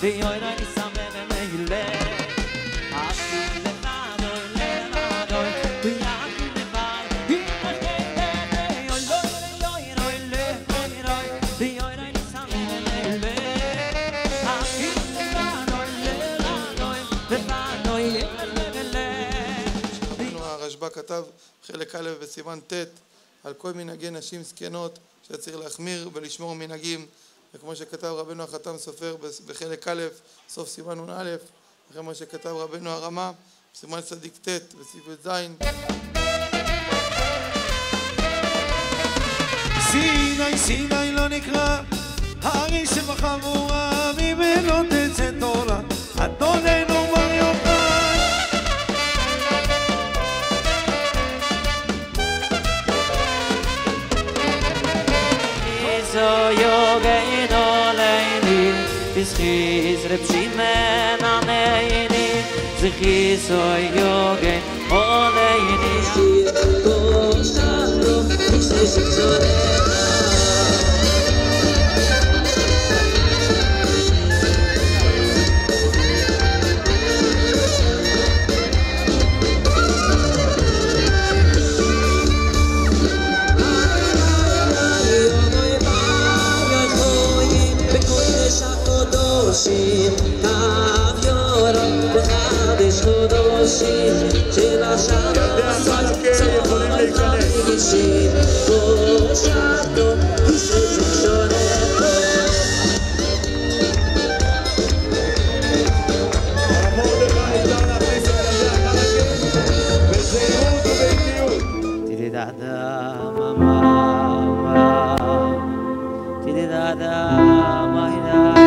הרשב"א כתב חלק א' בסימן ט' על כל מנהגי נשים זקנות שצריך להחמיר ולשמור מנהגים, וכמו שכתב רבנו החתם סופר בחלק א' סוף סימן נ"א, וכמו מה שכתב רבנו הרמ"א בסימן צדיק ט' בסעיף ז'. סיני לא נקרא הארי שבחבורה ממנו תצא תורה אדוננו בר יוחנן. איזו יוגנו ליני תסחיס רב שמעון ענייני זכיסו יוגן עולייני קושטרו תסחיס זורנה Tav yoram b'chadish chodoshim shel hashanah יכולים להיכנס קושטו כיסא שונה מרדכי אפשר להכניס את ילדי החלקים בזהירות ובאיטיות תדדה ממה תדדה מהידה